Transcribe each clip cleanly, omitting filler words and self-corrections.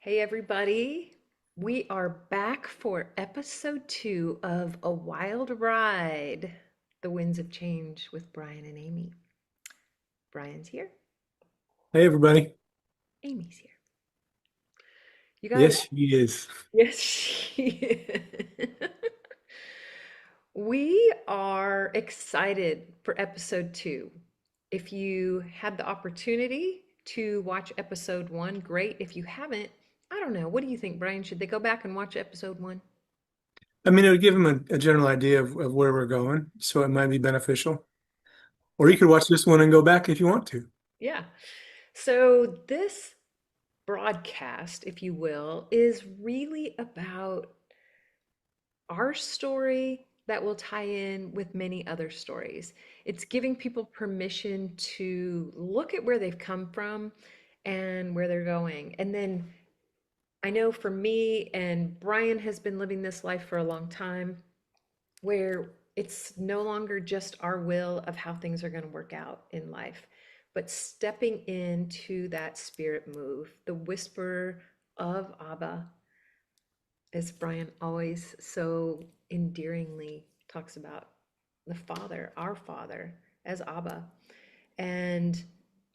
Hey, everybody. We are back for episode 2 of A Wild Ride, The Winds of Change with Brian and Amy. Brian's here, Hey, everybody. Amy's here. You guys, Yes, he is. yes, she is. We are excited for episode 2. If you had the opportunity to watch episode 1, great. If you haven't, I don't know. What do you think, Brian? Should they go back and watch episode 1? I mean, it would give him a general idea of where we're going, so it might be beneficial. Or you could watch this one and go back if you want to. Yeah. So, this broadcast, if you will, is really about our story that will tie in with many other stories. It's giving people permission to look at where they've come from and where they're going. And then I know for me, and Brian has been living this life for a long time, where it's no longer just our will of how things are going to work out in life, but stepping into that spirit move, the whisper of Abba, as Brian always so endearingly talks about the Father, our Father, as Abba, and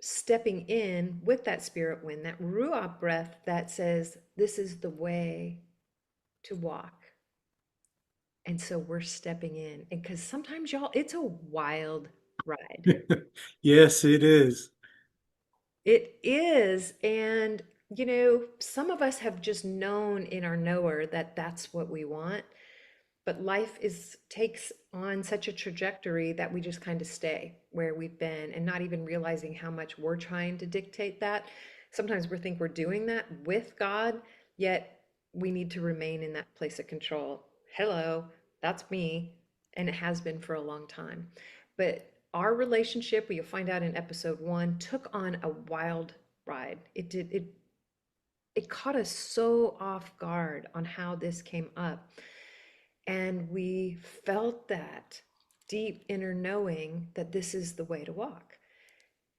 stepping in with that spirit wind, that Ruach breath that says, this is the way to walk. And so we're stepping in. And because sometimes, y'all, it's a wild ride. Yes, it is. It is. And, some of us have just known in our knower that that's what we want. But life takes on such a trajectory that we just kind of stay where we've been and not even realizing how much we're trying to dictate that. Sometimes we think we're doing that with God, yet we need to remain in that place of control. Hello, that's me, and it has been for a long time. But our relationship, you'll find out in episode 1, took on a wild ride. It caught us so off guard on how this came up. And we felt that deep inner knowing that this is the way to walk.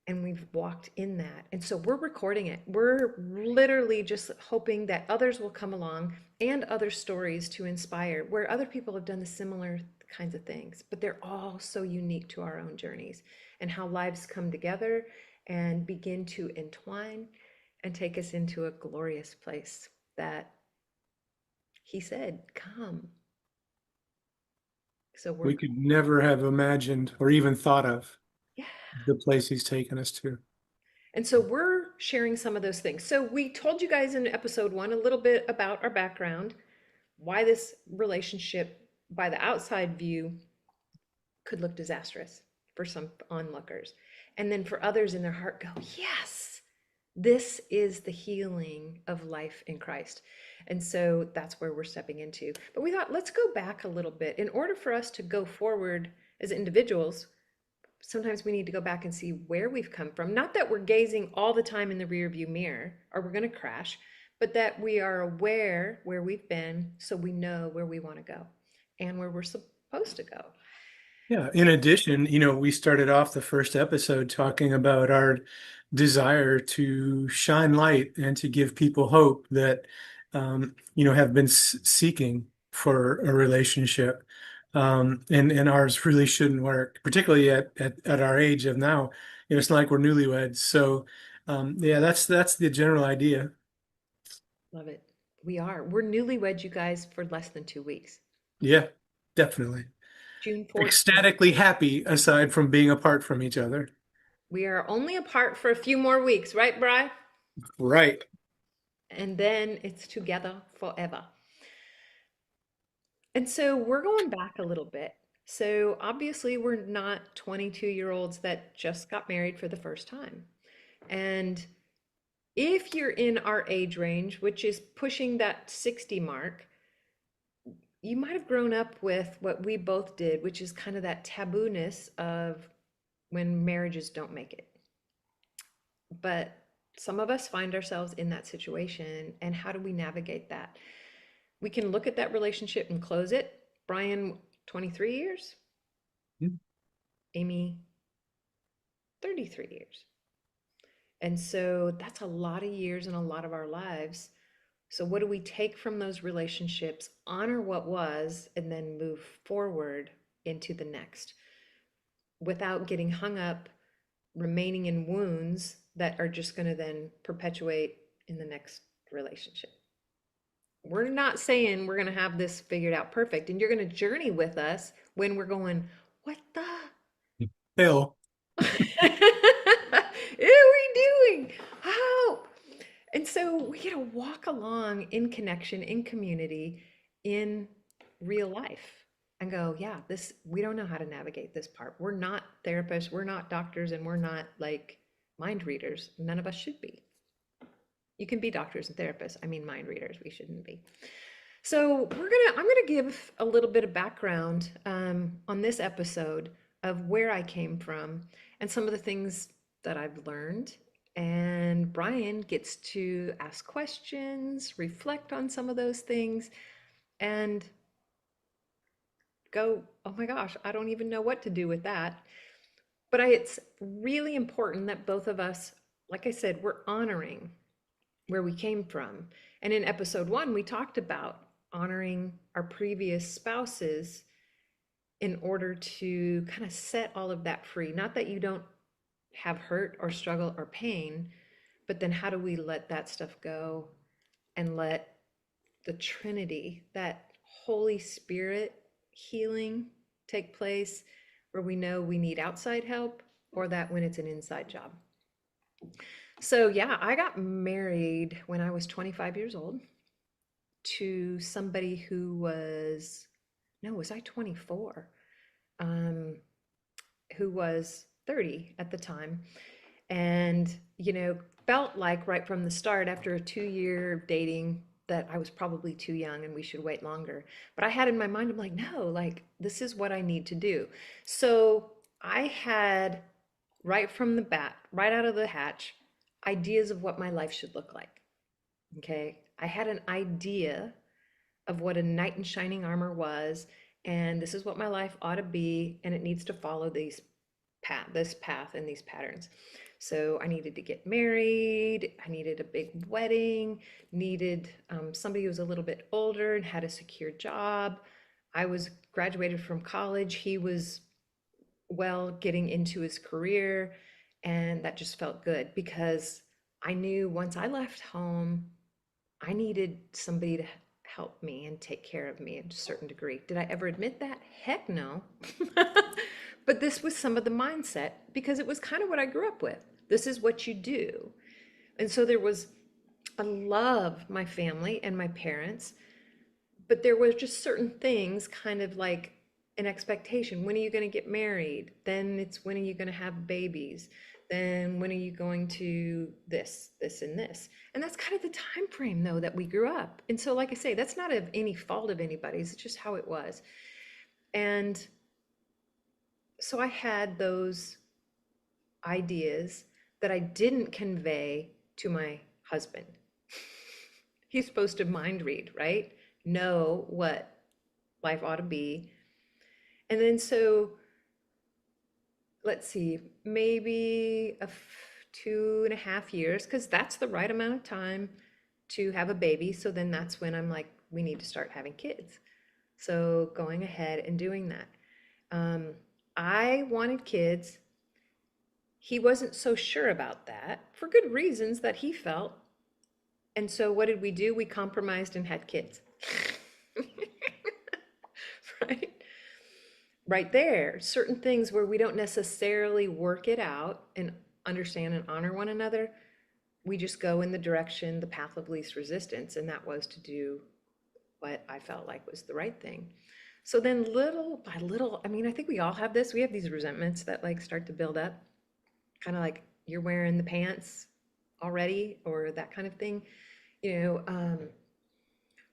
And we've walked in that. And so we're recording it. We're literally just hoping that others will come along and other stories to inspire where other people have done the similar kinds of things. But they're all so unique to our own journeys and how lives come together and begin to entwine and take us into a glorious place that he said, come. So we're, We could never have imagined or even thought of yeah. the place he's taken us to. And so we're sharing some of those things. So we told you guys in episode 1 a little bit about our background, why this relationship by the outside view could look disastrous for some onlookers. And then for others in their heart go, yes, this is the healing of life in Christ. And so that's where we're stepping into. But we thought, let's go back a little bit. In order for us to go forward as individuals, sometimes we need to go back and see where we've come from. Not that we're gazing all the time in the rear view mirror or we're going to crash, but that we are aware where we've been so we know where we want to go and where we're supposed to go. Yeah. In addition, we started off the first episode talking about our desire to shine light and to give people hope that, have been seeking for a relationship. And ours really shouldn't work, particularly at our age of now. It's not like we're newlyweds. So, yeah, that's the general idea. Love it. We are. We're newlyweds, you guys, for less than 2 weeks. Yeah, definitely. June 14th. Ecstatically happy aside from being apart from each other. We are only apart for a few more weeks, right, Bri? Right. And then it's together forever. And so we're going back a little bit. So obviously, we're not 22-year-olds that just got married for the first time. And if you're in our age range, which is pushing that 60 mark, you might have grown up with what we both did, which is kind of that tabooness of when marriages don't make it. But some of us find ourselves in that situation. And how do we navigate that? We can look at that relationship and close it. Brian, 23 years. Amy, 33 years. And so that's a lot of years and a lot of our lives So, what do we take from those relationships, honor what was, and then move forward into the next without getting hung up, remaining in wounds that are just going to then perpetuate in the next relationship? We're not saying we're going to have this figured out perfect, and you're going to journey with us when we're going, what the Phil, are we doing? How? And so we get to walk along in connection, in community, in real life and go, yeah, this, we don't know how to navigate this part. We're not therapists, we're not doctors, and we're not like mind readers. None of us should be. You can be doctors and therapists. I mean, mind readers, we shouldn't be. So I'm gonna give a little bit of background on this episode of where I came from and some of the things that I've learned. And Brian gets to ask questions, reflect on some of those things, and go, oh my gosh, I don't even know what to do with that. But it's really important that both of us, like I said, we're honoring where we came from. And in episode one, we talked about honoring our previous spouses in order to kind of set all of that free. Not that you don't have hurt or struggle or pain, but then how do we let that stuff go and let the Trinity, that Holy Spirit healing take place where we know we need outside help or that when it's an inside job. So, yeah, I got married when I was 25 years old to somebody who was, no, was I 24? Um, who was 30 at the time. And, felt like right from the start, after a 2 year dating, that I was probably too young and we should wait longer. But I had in my mind, I'm like, no, like, this is what I need to do. So I had right from the bat, right out of the hatch, ideas of what my life should look like. Okay. I had an idea of what a knight in shining armor was, and this is what my life ought to be, and it needs to follow this path and these patterns. So I needed to get married, I needed a big wedding, needed somebody who was a little bit older and had a secure job. I was graduated from college. He was well getting into his career, and that just felt good because I knew once I left home, I needed somebody to help me and take care of me to a certain degree. Did I ever admit that? Heck no. But this was some of the mindset because it was kind of what I grew up with. This is what you do. And so there was, I love my family and my parents, but there was just certain things kind of like an expectation. When are you going to get married? Then it's when are you going to have babies? Then when are you going to this, and this? And that's kind of the time frame though that we grew up. And so, like I say, that's not of any fault of anybody's. It's just how it was. And so I had those ideas that I didn't convey to my husband. He's supposed to mind read, right? Know what life ought to be. And then so let's see, maybe 2.5 years, because that's the right amount of time to have a baby. So then that's when I'm like, we need to start having kids. So going ahead and doing that. Um, I wanted kids. He wasn't so sure about that for good reasons that he felt. And so what did we do? We compromised and had kids. Right? Right there, certain things where we don't necessarily work it out and understand and honor one another, we just go in the direction, the path of least resistance, and that was to do what I felt like was the right thing. So then little by little, I mean, I think we all have this. We have these resentments that like start to build up, kind of like you're wearing the pants already or that kind of thing, you know.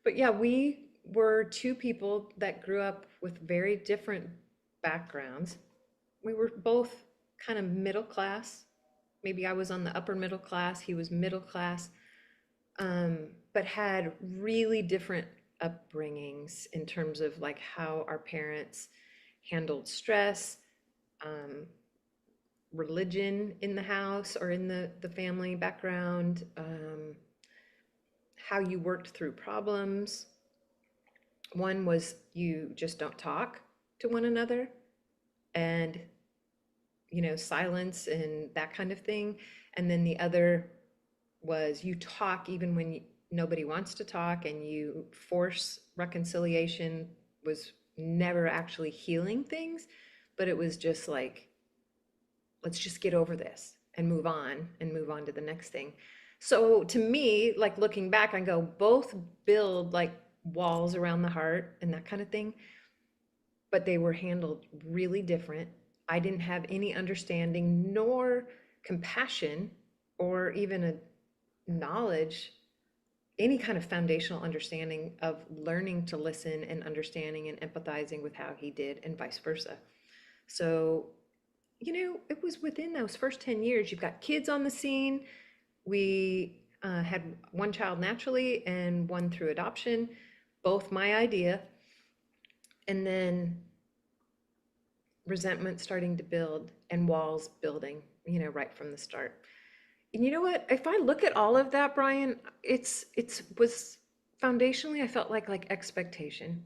But yeah, we were two people that grew up with very different backgrounds. We were both kind of middle class. Maybe I was on the upper middle class, he was middle class, but had really different upbringings in terms of like how our parents handled stress, um, religion in the house or in the family background, how you worked through problems. One was you just don't talk to one another, and silence and that kind of thing. And then the other was you talk even when nobody wants to talk, and you force reconciliation was never actually healing things, but it was just like, let's just get over this and move on to the next thing. So to me, like looking back, I go, both build like walls around the heart and that kind of thing, but they were handled really different. I didn't have any understanding nor compassion or even a knowledge, any kind of foundational understanding of learning to listen and understanding and empathizing with how he did, and vice versa. So, it was within those first 10 years. You've got kids on the scene. We had one child naturally and one through adoption, both my idea. And then resentment starting to build and walls building, right from the start. And you know what? If I look at all of that, Brian, it's was foundationally, I felt like expectation.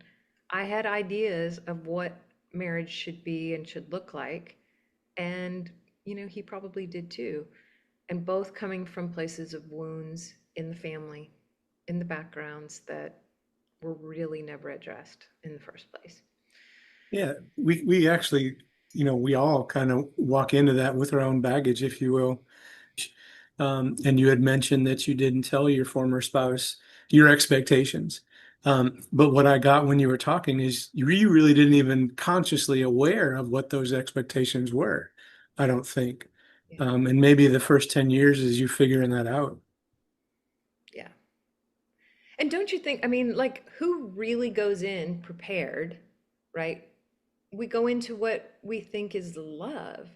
I had ideas of what marriage should be and should look like, and he probably did too. And both coming from places of wounds in the family, in the backgrounds that were really never addressed in the first place. Yeah, we actually, we all kind of walk into that with our own baggage, if you will. And you had mentioned that you didn't tell your former spouse your expectations. But what I got when you were talking is you really didn't even consciously aware of what those expectations were, I don't think. Yeah. And maybe the first 10 years is you figuring that out. Yeah. And don't you think, I mean, like, who really goes in prepared, right? We go into what we think is love,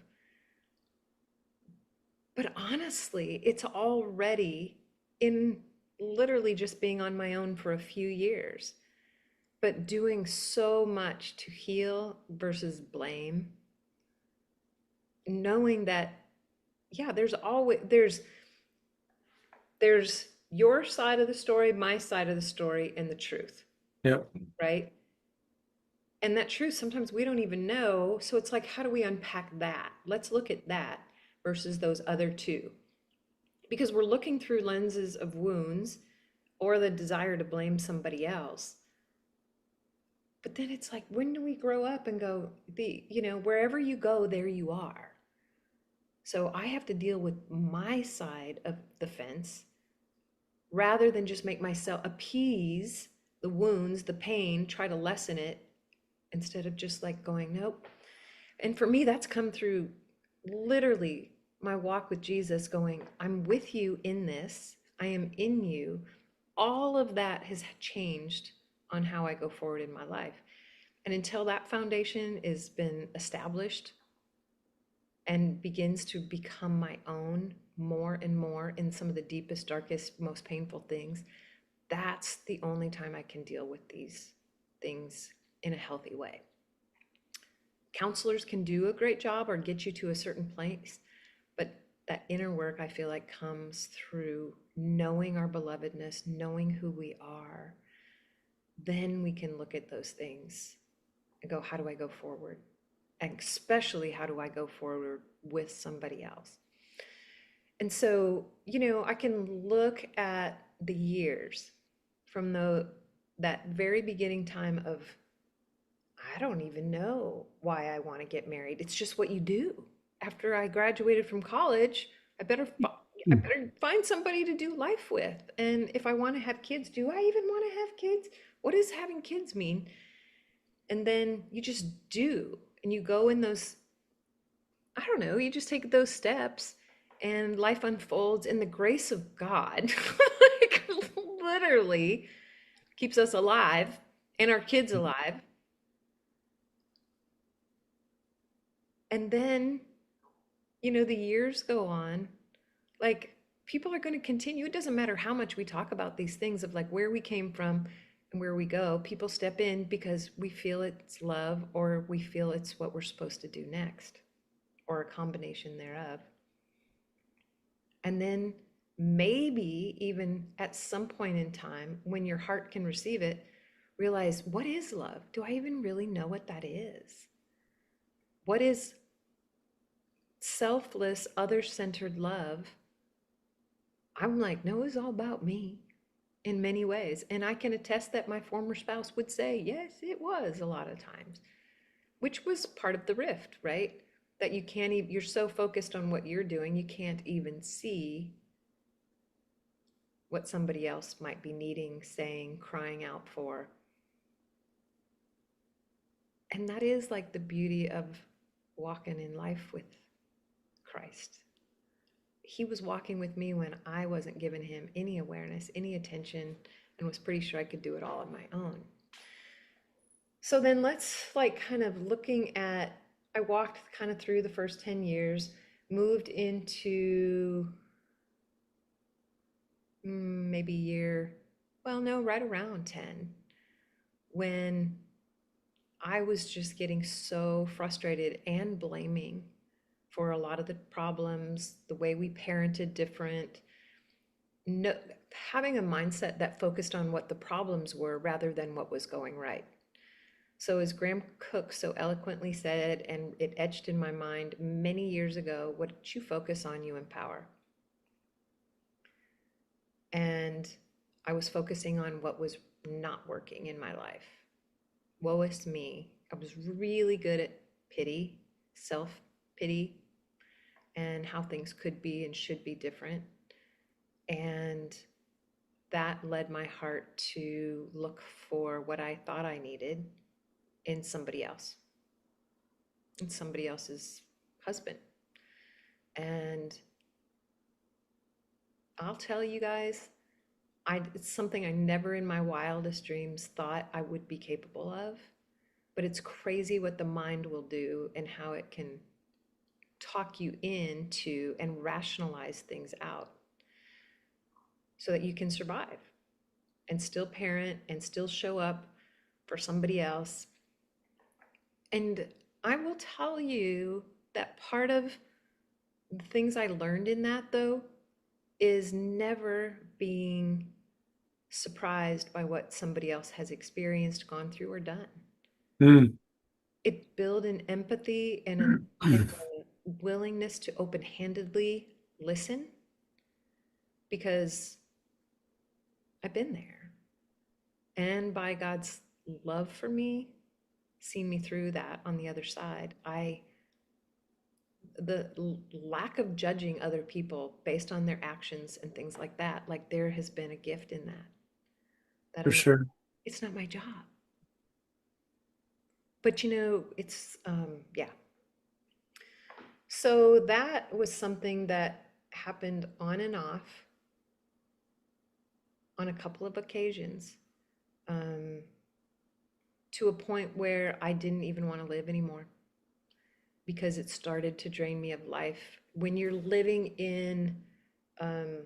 but honestly, it's already in literally just being on my own for a few years, but doing so much to heal versus blame, knowing that, yeah, there's your side of the story, my side of the story, and the truth, Yeah. right? And that truth, sometimes we don't even know. So it's like, how do we unpack that? Let's look at that versus those other two. Because we're looking through lenses of wounds or the desire to blame somebody else. But then it's like, when do we grow up and go, wherever you go, there you are. So I have to deal with my side of the fence rather than just make myself appease the wounds, the pain, try to lessen it instead of just like going, nope. And for me, that's come through literally my walk with Jesus, going, I'm with you in this, I am in you. All of that has changed on how I go forward in my life. And until that foundation has been established and begins to become my own more and more in some of the deepest, darkest, most painful things, that's the only time I can deal with these things in a healthy way. Counselors can do a great job or get you to a certain place, but that inner work, I feel like, comes through knowing our belovedness, knowing who we are. Then we can look at those things and go, how do I go forward? And especially, how do I go forward with somebody else? And so, I can look at the years from that very beginning time of, I don't even know why I want to get married. It's just what you do. After I graduated from college, I better find somebody to do life with. And if I want to have kids, do I even want to have kids? What does having kids mean? And then you just do, and you go in those, I don't know, you just take those steps, and life unfolds in the grace of God. Like, literally keeps us alive and our kids alive. And then, the years go on. Like, people are going to continue. It doesn't matter how much we talk about these things of like where we came from and where we go. People step in because we feel it's love, or we feel it's what we're supposed to do next, or a combination thereof. And then maybe even at some point in time when your heart can receive it, realize, what is love? Do I even really know what that is? What is selfless, other centered love? I'm like, no, it's all about me in many ways. And I can attest that my former spouse would say, yes, it was a lot of times, which was part of the rift, right? That you can't even, you're so focused on what you're doing, you can't even see what somebody else might be needing, saying, crying out for. And that is like the beauty of walking in life with Christ. He was walking with me when I wasn't giving him any awareness, any attention, and was pretty sure I could do it all on my own. So then let's like kind of looking at, I walked kind of through the first 10 years, moved into maybe year, well, no, right around 10, when I was just getting so frustrated and blaming for a lot of the problems, the way we parented different, no, having a mindset that focused on what the problems were rather than what was going right. So, as Graham Cook so eloquently said, and it etched in my mind many years ago, what you focus on, you empower. And I was focusing on what was not working in my life. Woe is me. I was really good at pity, self pity, and how things could be and should be different. And that led my heart to look for what I thought I needed in somebody else, in somebody else's husband. And I'll tell you guys, it's something I never in my wildest dreams thought I would be capable of. But it's crazy what the mind will do and how it can talk you into and rationalize things out so that you can survive and still parent and still show up for somebody else. And I will tell you that part of the things I learned in that, though, is never being surprised by what somebody else has experienced, gone through, or done. Mm. It built an empathy and a willingness to open-handedly listen because I've been there. And by God's love for me, seen me through that on the other side. The lack of judging other people based on their actions and things like that, like there has been a gift in that, that For I'm like, sure. it's not my job. But it's, yeah. So that was something that happened on and off on a couple of occasions, um, to a point where I didn't even want to live anymore because it started to drain me of life. When you're living in, um,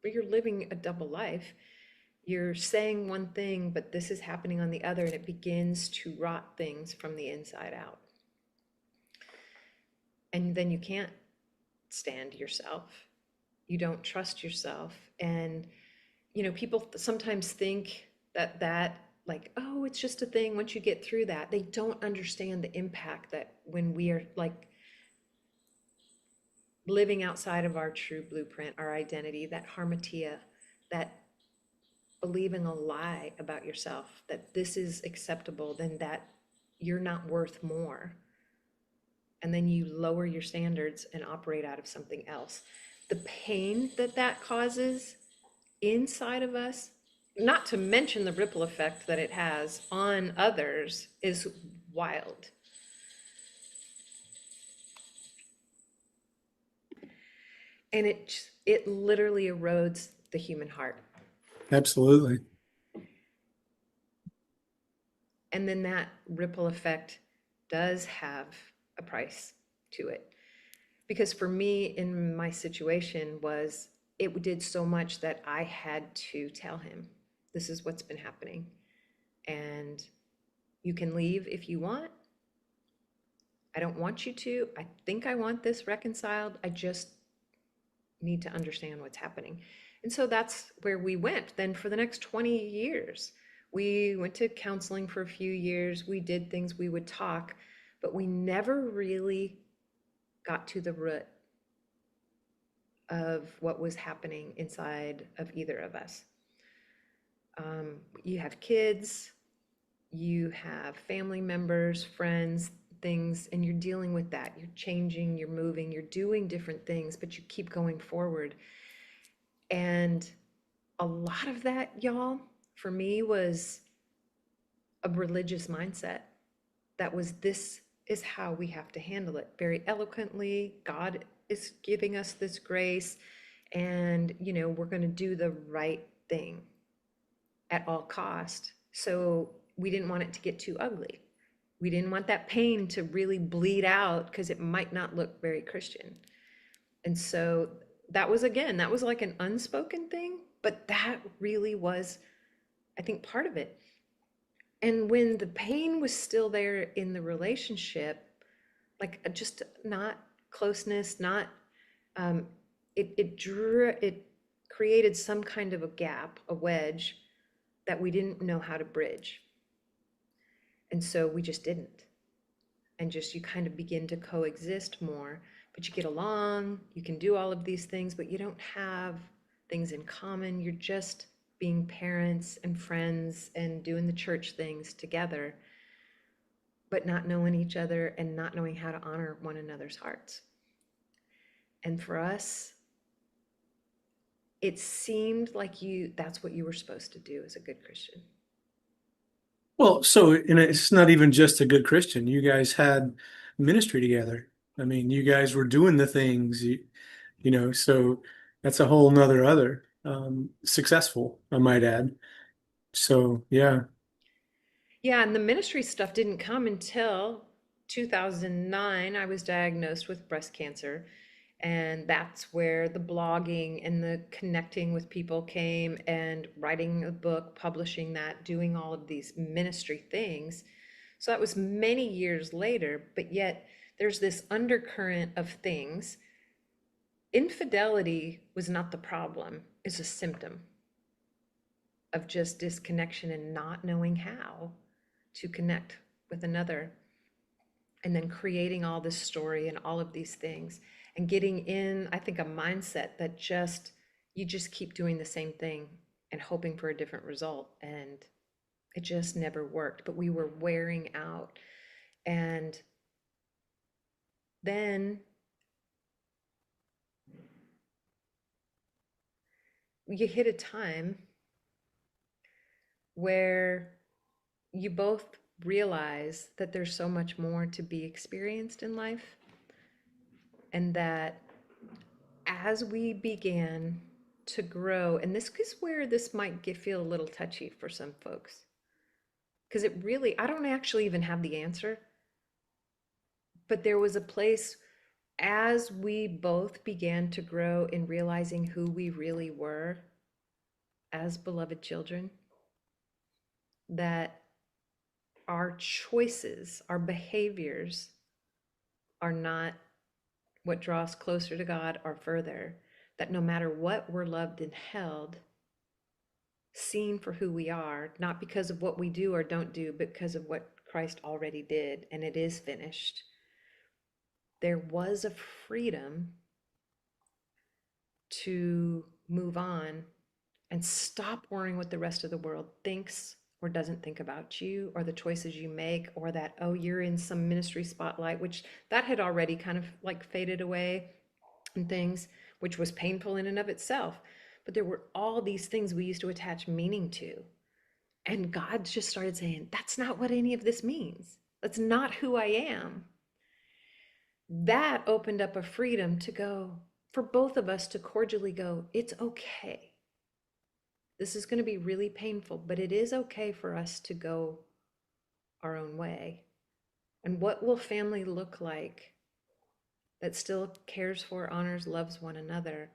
where you're living a double life, you're saying one thing, but this is happening on the other, and it begins to rot things from the inside out. And then you can't stand yourself. You don't trust yourself. And, people sometimes think that, like, oh, it's just a thing. Once you get through that, they don't understand the impact that when we are like living outside of our true blueprint, our identity, that harmatia, that believing a lie about yourself, that this is acceptable, then that you're not worth more. And then you lower your standards and operate out of something else. The pain that that causes inside of us, not to mention the ripple effect that it has on others, is wild. And it literally erodes the human heart. Absolutely. And then that ripple effect does have a price to it. Because for me, in my situation, was it did so much that I had to tell him, this is what's been happening. And you can leave if you want. I don't want you to. I think I want this reconciled. I just need to understand what's happening. And so that's where we went. Then for the next 20 years, we went to counseling for a few years. We did things, we would talk, but we never really got to the root of what was happening inside of either of us. You have kids, you have family members, friends, things, and you're dealing with that. You're changing, you're moving, you're doing different things, but you keep going forward. And a lot of that, y'all, for me was a religious mindset that was, this is how we have to handle it very eloquently. God is giving us this grace, and we're going to do the right thing at all cost. So we didn't want it to get too ugly. We didn't want that pain to really bleed out because it might not look very Christian. And so that was, again, that was like an unspoken thing, but that really was, I think, part of it. And when the pain was still there in the relationship, like just not closeness, not um, it created some kind of a gap, a wedge that we didn't know how to bridge. And so we just didn't. And just you kind of begin to coexist more, but you get along, you can do all of these things, but you don't have things in common. You're just being parents and friends and doing the church things together, but not knowing each other and not knowing how to honor one another's hearts. And for us, it seemed like that's what you were supposed to do as a good Christian. Well, so and it's not even just a good Christian. You guys had ministry together. I mean, you guys were doing the things, so that's a whole nother other successful, I might add. So yeah. Yeah, and the ministry stuff didn't come until 2009. I was diagnosed with breast cancer, and that's where the blogging and the connecting with people came, and writing a book, publishing that, doing all of these ministry things. So that was many years later, but yet there's this undercurrent of things. Infidelity was not the problem, it's a symptom of just disconnection and not knowing how to connect with another, and then creating all this story and all of these things, and getting in, I think, a mindset that just, you just keep doing the same thing and hoping for a different result, and it just never worked. But we were wearing out. And then you hit a time where you both realize that there's so much more to be experienced in life, and that as we began to grow, and this is where this might feel a little touchy for some folks, because it really, I don't actually even have the answer, but there was a place as we both began to grow in realizing who we really were as beloved children, that our choices, our behaviors are not what draws closer to God or further, that no matter what, we're loved and held, seen for who we are, not because of what we do or don't do, but because of what Christ already did, and it is finished. There was a freedom to move on and stop worrying what the rest of the world thinks or doesn't think about you, or the choices you make, or that, oh, you're in some ministry spotlight, which that had already kind of like faded away, and things, which was painful in and of itself. But there were all these things we used to attach meaning to. And God just started saying, that's not what any of this means. That's not who I am. That opened up a freedom to go, for both of us to cordially go, it's okay. This is going to be really painful, but it is okay for us to go our own way. And what will family look like that still cares for, honors, loves one another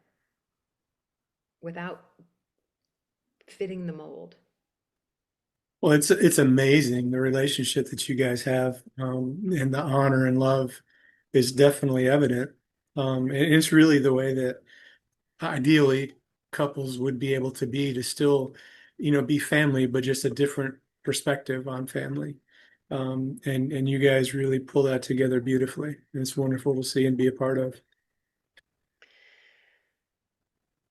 without fitting the mold? Well, it's amazing the relationship that you guys have, and the honor and love is definitely evident. And it's really the way that ideally couples would be able to be to still, be family, but just a different perspective on family. And you guys really pull that together beautifully. And it's wonderful to see and be a part of.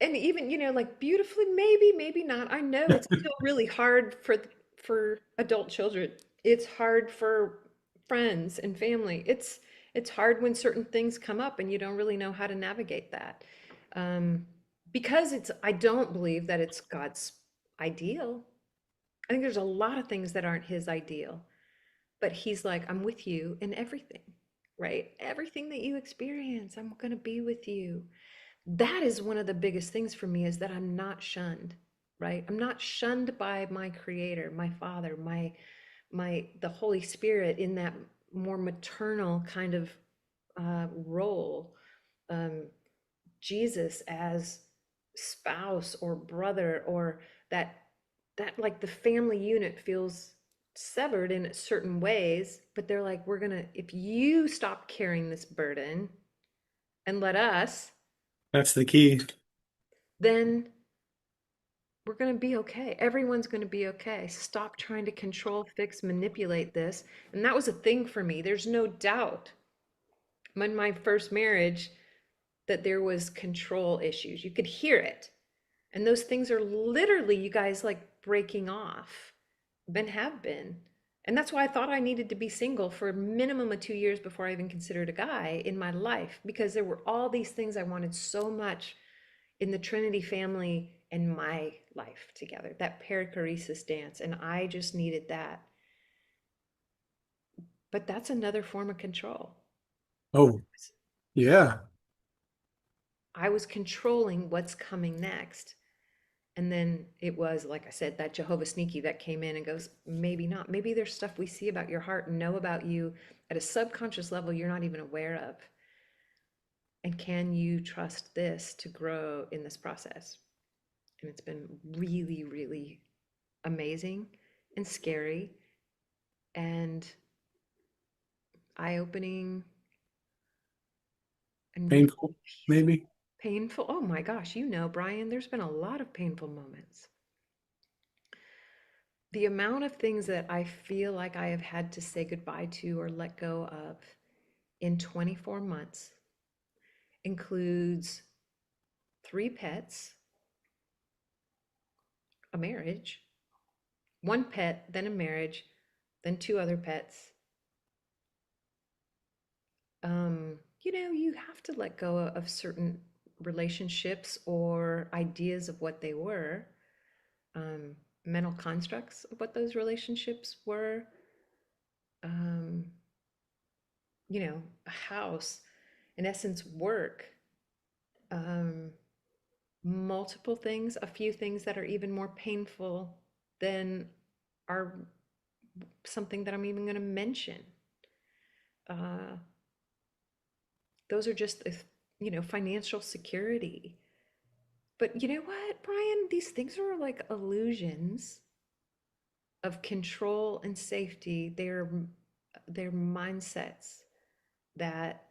And even, like beautifully, maybe, maybe not. I know it's still really hard for for adult children. It's hard for friends and family. It's hard when certain things come up and you don't really know how to navigate that. Um, because I don't believe that it's God's ideal. I think there's a lot of things that aren't his ideal, but he's like, I'm with you in everything, right? Everything that you experience, I'm going to be with you. That is one of the biggest things for me, is that I'm not shunned, right? I'm not shunned by my creator, my father, the Holy Spirit, in that more maternal kind of role. Um, Jesus as spouse or brother, or that like the family unit feels severed in certain ways, but they're like, we're gonna, if you stop carrying this burden and let us, That's the key. then we're going to be okay. Everyone's going to be okay. Stop trying to control, fix, manipulate this. And that was a thing for me. There's no doubt in my first marriage that there was control issues. You could hear it. And those things are literally, you guys, like breaking off, and have been. And that's why I thought I needed to be single for a minimum of 2 years before I even considered a guy in my life, because there were all these things I wanted so much in the Trinity family and my life together, that perichoresis dance. And I just needed that. But that's another form of control. Oh, yeah. I was controlling what's coming next. And then it was, like I said, that Jehovah Sneaky that came in and goes, maybe not. Maybe there's stuff we see about your heart and know about you at a subconscious level you're not even aware of. And can you trust this to grow in this process? And it's been really, really amazing and scary and eye-opening and really Painful, maybe. painful. Oh my gosh, Brian, there's been a lot of painful moments. The amount of things that I feel like I have had to say goodbye to or let go of in 24 months includes 3 pets, a marriage, 1 pet, then a marriage, then 2 other pets. You have to let go of certain relationships or ideas of what they were, um, mental constructs of what those relationships were. Um, a house, in essence, work, um, multiple things, a few things that are even more painful than are something that I'm even going to mention. Uh, those are just, financial security. But you know what, Brian? These things are like illusions of control and safety. They're mindsets that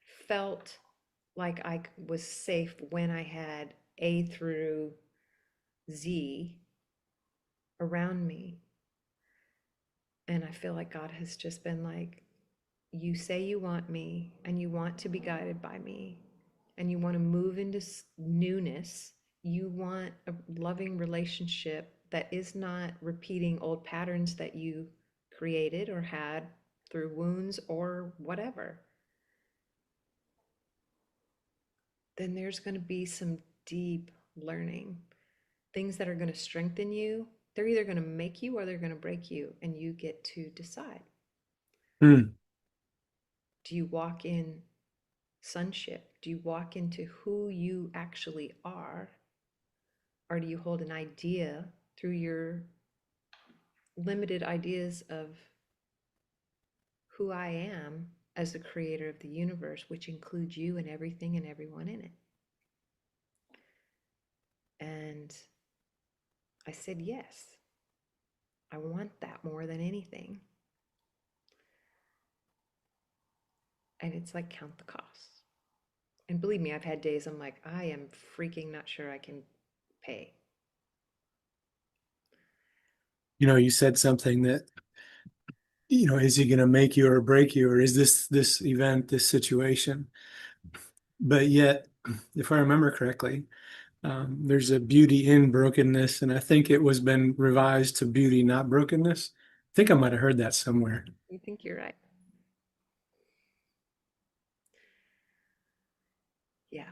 felt like I was safe when I had A through Z around me. And I feel like God has just been like, you say you want me and you want to be guided by me and you want to move into newness. You want a loving relationship that is not repeating old patterns that you created or had through wounds or whatever. Then there's going to be some deep learning, things that are going to strengthen you. They're either going to make you or they're going to break you, and you get to decide. Hmm. Do you walk in sonship? Do you walk into who you actually are? Or do you hold an idea through your limited ideas of who I am as the creator of the universe, which includes you and everything and everyone in it? And I said yes. I want that more than anything. And it's like, count the costs. And believe me, I've had days I'm like, I am freaking not sure I can pay. You said something that, is he going to make you or break you, or is this event, this situation? But yet, if I remember correctly, there's a beauty in brokenness, and I think it was been revised to beauty, not brokenness. I think I might have heard that somewhere. You think you're right? Yeah.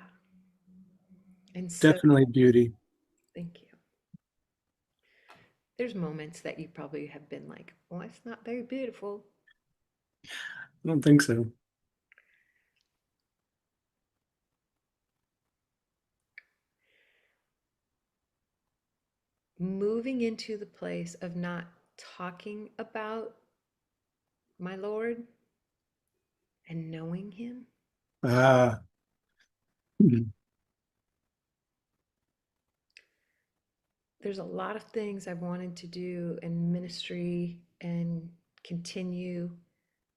And so, Definitely beauty. thank you. There's moments that you probably have been like, well, it's not very beautiful. I don't think so. Moving into the place of not talking about my Lord and knowing Him. Ah, There's a lot of things I've wanted to do in ministry and continue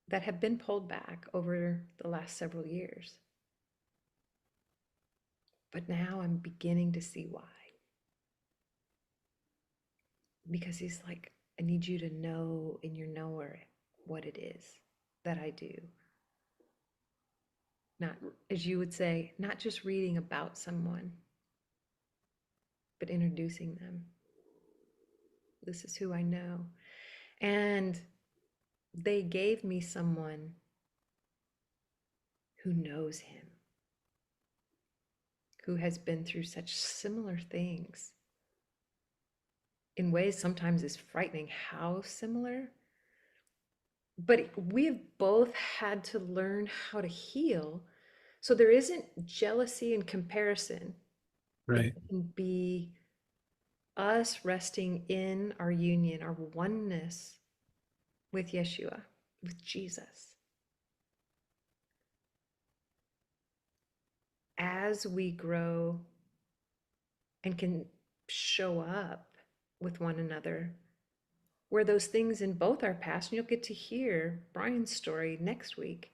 that have been pulled back over the last several years. But now I'm beginning to see why. Because He's like, I need you to know in your knower what it is that I do. Not, as you would say, not just reading about someone, but introducing them. This is who I know. And they gave me someone who knows Him, who has been through such similar things in ways sometimes is frightening how similar. But we've both had to learn how to heal. So there isn't jealousy and comparison. It right, can be us resting in our union, our oneness with Yeshua, with Jesus. As we grow and can show up with one another, where those things in both our past, and you'll get to hear Brian's story next week,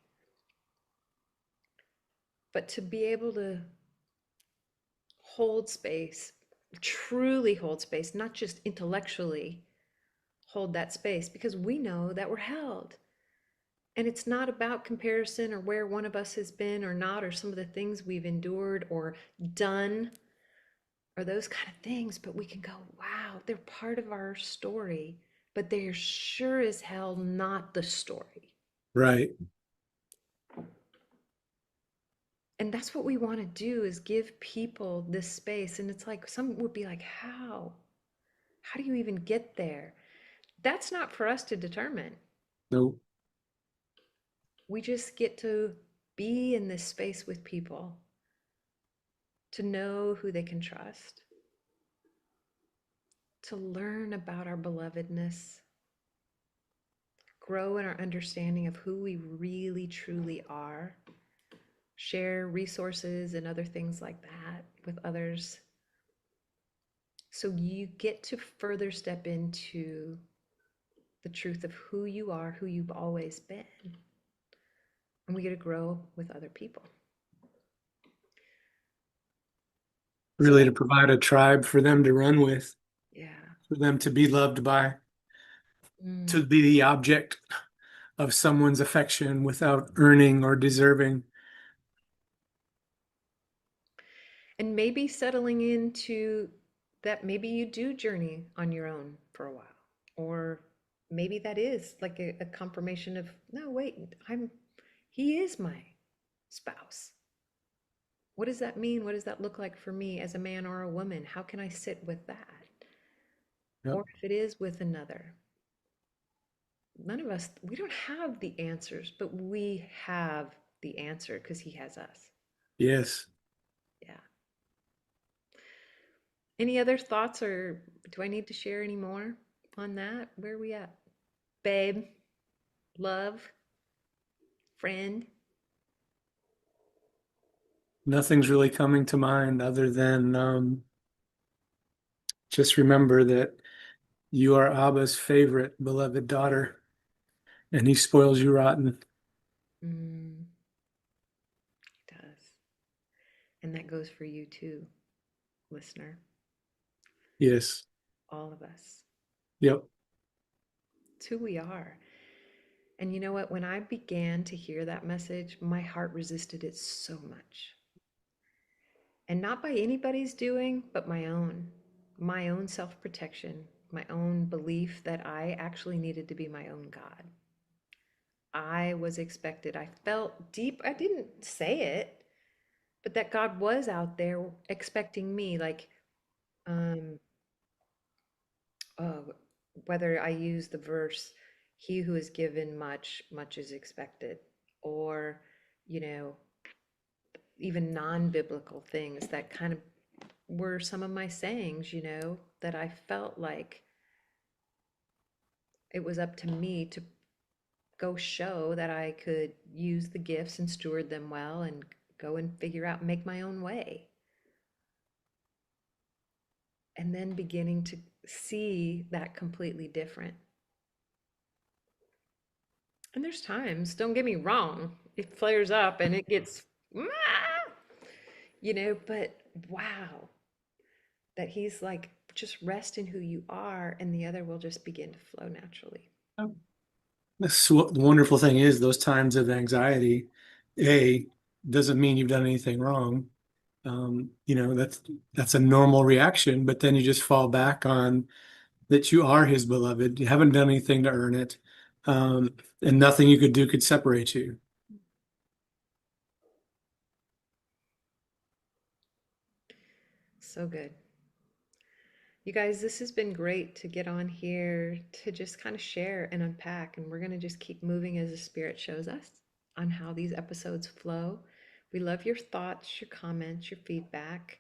but to be able to hold space, truly hold space, not just intellectually hold that space, because we know that we're held. And it's not about comparison or where one of us has been or not, or some of the things we've endured or done or those kind of things, but we can go, wow, they're part of our story, but they're sure as hell not the story. right. And that's what we want to do, is give people this space. And it's like, some would be like, how do you even get there? That's not for us to determine. No, We just get to be in this space with people, to know who they can trust, to learn about our belovedness, grow in our understanding of who we really truly are, share resources and other things like that with others. So you get to further step into the truth of who you are, who you've always been. And we get to grow with other people. So really that, to provide a tribe for them to run with, yeah. for them to be loved by, Mm. to be the object of someone's affection without earning or deserving. And maybe settling into that, maybe you do journey on your own for a while. Or maybe that is like a confirmation of, no, wait, he is my spouse. What does that mean? What does that look like for me as a man or a woman? How can I sit with that? Yep. Or if it is with another, none of us, we don't have the answers, but we have the answer because He has us. Yes. Yeah. Any other thoughts, or do I need to share any more on that? Where are we at? Babe, love, friend. Nothing's really coming to mind other than just remember that You are Abba's favorite, beloved daughter, and he spoils you rotten. Mm, it does. And that goes for you too, listener. Yes. All of us. Yep. It's who we are. And you know what? When I began to hear that message, my heart resisted it so much. And not by anybody's doing, but my own. My own self protection, my own belief that I actually needed to be my own God. I was expected. I felt deep, I didn't say it, but that God was out there expecting me. Like, um, oh, whether I use the verse, he who is given much, much is expected, or, you know, even non-biblical things that kind of were some of my sayings, that I felt like it was up to me to go show that I could use the gifts and steward them well and go and figure out, make my own way. And then beginning to see that completely different. And there's times, don't get me wrong, it flares up and it gets, ah, but wow, that he's like, just rest in who you are, and the other will just begin to flow naturally. The wonderful thing is those times of anxiety, A, doesn't mean you've done anything wrong. That's a normal reaction, but then you just fall back on that you are his beloved. You haven't done anything to earn it. And nothing you could do could separate you. So good. You guys, this has been great to get on here to just kind of share and unpack. And we're going to just keep moving as the Spirit shows us on how these episodes flow. We love your thoughts, your comments, your feedback,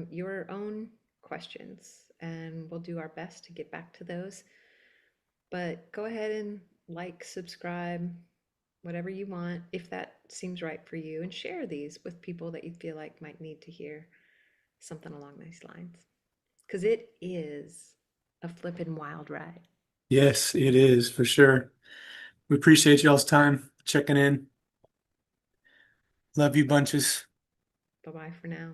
your own questions, and we'll do our best to get back to those. But go ahead and like, subscribe, whatever you want, if that seems right for you, and share these with people that you feel like might need to hear something along these lines. Because it is a flippin' wild ride. Yes, it is for sure. We appreciate y'all's time checking in. Love you bunches. Bye bye for now.